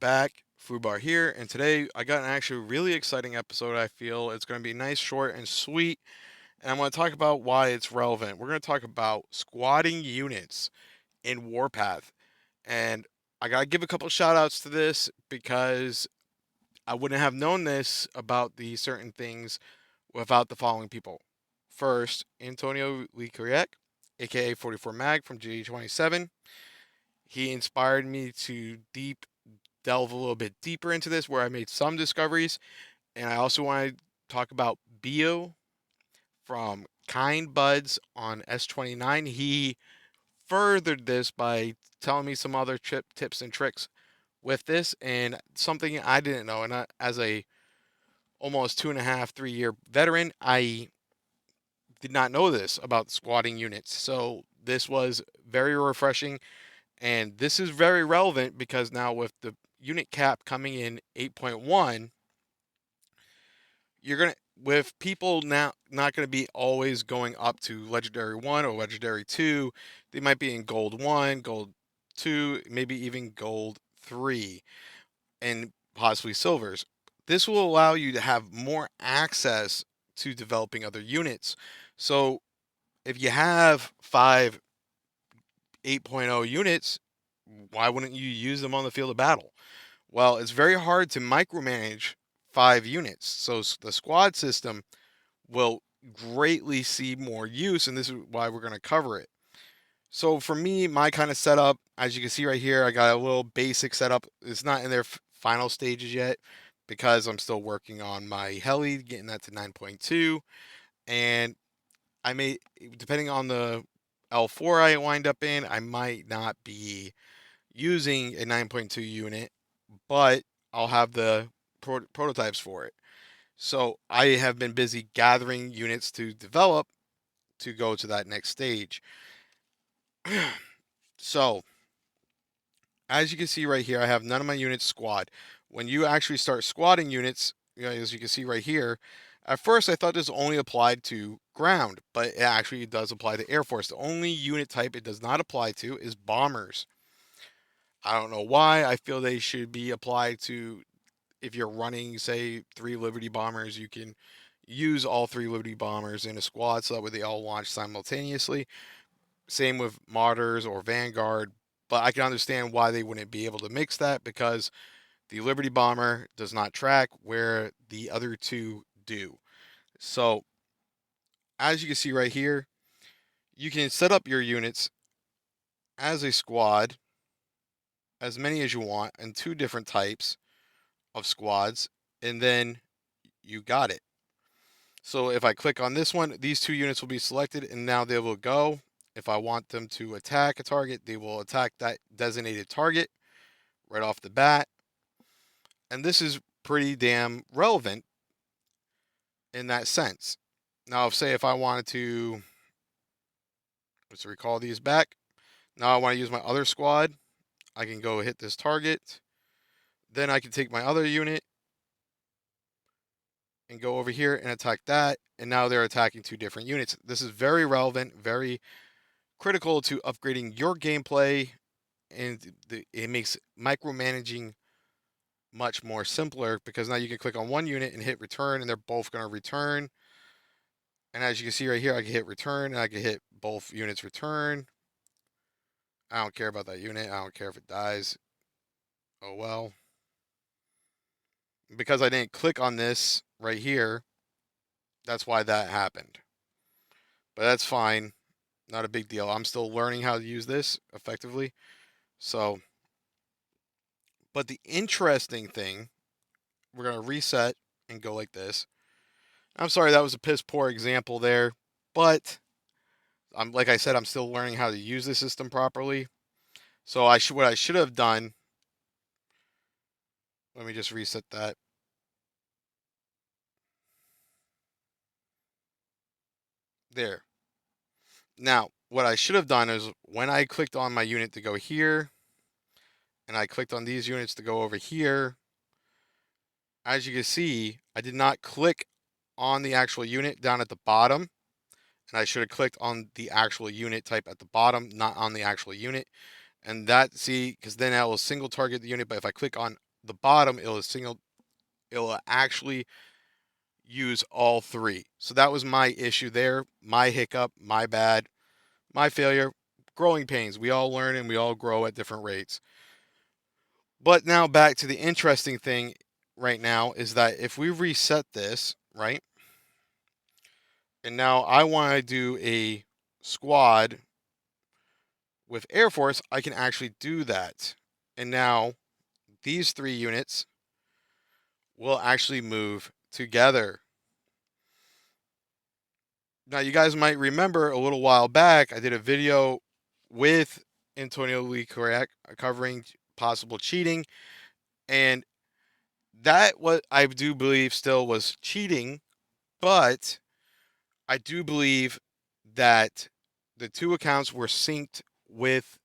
back, Fubar here, and today I got an actually really exciting episode. I feel it's going to be nice, short, and sweet, and I'm going to talk about why it's relevant. We're going to talk about squatting units in Warpath, and I got to give a couple shout outs to this because I wouldn't have known this about these certain things without the following people. First, Antonio Lee aka 44 Mag from G27. He inspired me to delve a little bit deeper into this where I made some discoveries. And I also want to talk about Bio from Kind Buds on S29. He furthered this by telling me some other tips and tricks with this and something I didn't know. And as a almost 2.5, 3 year veteran, I did not know this about squatting units. So this was very refreshing. And this is very relevant because now with the unit cap coming in 8.1, you're gonna with people now not gonna be always going up to legendary 1 or legendary 2. They might be in gold 1, gold 2, maybe even gold 3, and possibly silvers. This will allow you to have more access to developing other units. So if you have 5 8.0 units, why wouldn't you use them on the field of battle? Well, it's very hard to micromanage 5 units. So the squad system will greatly see more use, and this is why we're going to cover it. So for me, my kind of setup, as you can see right here, I got a little basic setup. It's not in their final stages yet because I'm still working on my heli, getting that to 9.2. And I may, depending on the L4 I wind up in, I might not be using a 9.2 unit, but I'll have the prototypes for it. So I have been busy gathering units to develop to go to that next stage. So as you can see right here, I have none of my units squad. When you actually start squatting units, as you can see right here, at first I thought this only applied to ground, but it actually does apply to Air Force. The only unit type it does not apply to is bombers. I don't know why. I feel they should be applied to if you're running, say, 3 Liberty bombers, you can use all 3 Liberty bombers in a squad so that way they all launch simultaneously. Same with Martyrs or Vanguard, but I can understand why they wouldn't be able to mix that because the Liberty bomber does not track where the other two do. So, as you can see right here, you can set up your units as a squad, as many as you want, and 2 different types of squads, and then you got it. So if I click on this one, these 2 units will be selected and now they will go. If I want them to attack a target, they will attack that designated target right off the bat. And this is pretty damn relevant in that sense. Now, if I wanted to, let's recall these back. Now I want to use my other squad. I can go hit this target. Then I can take my other unit and go over here and attack that. And now they're attacking 2 different units. This is very relevant, very critical to upgrading your gameplay, and it makes micromanaging much more simpler because now you can click on one unit and hit return, and they're both going to return. And as you can see right here, I can hit return, and I can hit both units return. I don't care about that unit. I don't care if it dies. Oh well. Because I didn't click on this right here, that's why that happened. But that's fine. Not a big deal. I'm still learning how to use this effectively. So, but the interesting thing, we're going to reset and go like this. I'm sorry that was a piss poor example there, but I'm like I said, I'm still learning how to use the system properly. So what I should have done. Let me just reset that. There. Now, what I should have done is when I clicked on my unit to go here, and I clicked on these units to go over here, as you can see, I did not click on the actual unit down at the bottom, and I should have clicked on the actual unit type at the bottom, not on the actual unit. And that, see, because then I will single target the unit, but if I click on the bottom, it'll actually use all three. So that was my issue there, my hiccup, my bad, my failure. Growing pains. We all learn and we all grow at different rates. But now back to the interesting thing right now is that if we reset this, right? And now I want to do a squad with Air Force, I can actually do that. And now these three units will actually move together. Now, you guys might remember a little while back, I did a video with Antonio Lee Correct covering possible cheating. And that, what I do believe still was cheating, but I do believe that the two accounts were synced with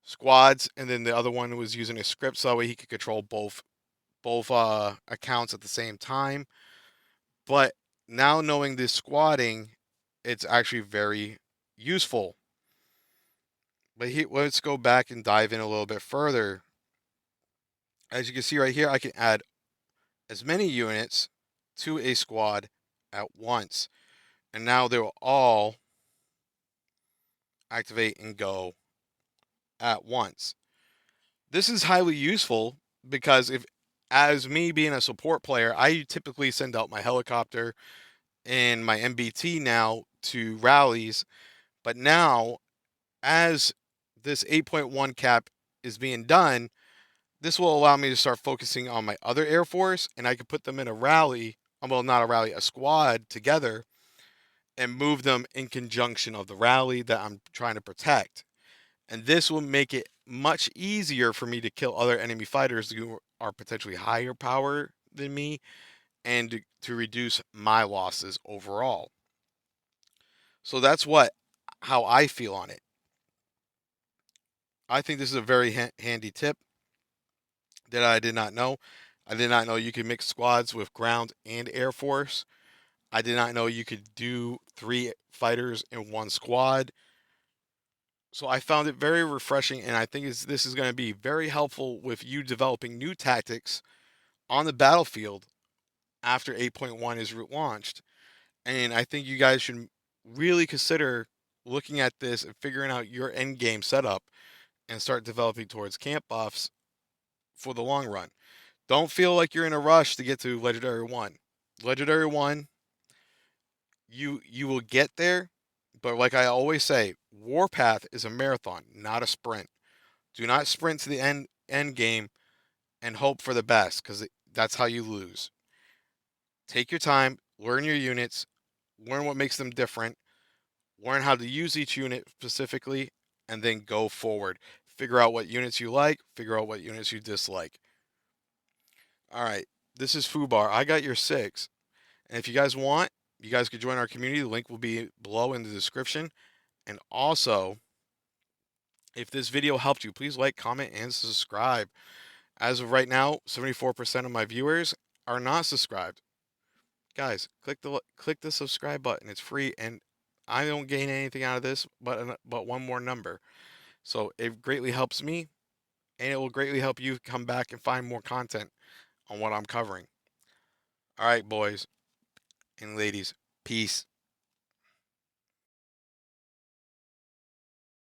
squads, and then the other one was using a script so that way he could control both accounts at the same time. But now knowing this squatting, it's actually very useful. But let's go back and dive in a little bit further. As you can see right here, I can add as many units to a squad at once. And now they will all activate and go at once. This is highly useful because if, as me being a support player, I typically send out my helicopter and my MBT now to rallies. But now, as this 8.1 cap is being done, this will allow me to start focusing on my other Air Force, and I can put them in a rally, well, not a rally, a squad together, and move them in conjunction of the rally that I'm trying to protect. And this will make it much easier for me to kill other enemy fighters who are potentially higher power than me, and to reduce my losses overall. So that's how I feel on it. I think this is a very handy tip that I did not know. I did not know you could mix squads with ground and Air Force. I did not know you could do 3 fighters in one squad. So I found it very refreshing, and I think this is going to be very helpful with you developing new tactics on the battlefield after 8.1 is launched. And I think you guys should really consider looking at this and figuring out your end game setup and start developing towards camp buffs for the long run. Don't feel like you're in a rush to get to Legendary 1. Legendary 1, you will get there, but like I always say, Warpath is a marathon, not a sprint. Do not sprint to the end game and hope for the best, because that's how you lose. Take your time, learn your units, learn what makes them different, learn how to use each unit specifically, and then go forward. Figure out what units you like, figure out what units you dislike. All right, this is Fubar. I got your 6. And if you guys want, you guys could join our community. The link will be below in the description. And also, if this video helped you, please like, comment, and subscribe. As of right now, 74% of my viewers are not subscribed. Guys, click the subscribe button. It's free, and I don't gain anything out of this but one more number. So it greatly helps me, and it will greatly help you come back and find more content on what I'm covering. All right, boys and ladies, peace.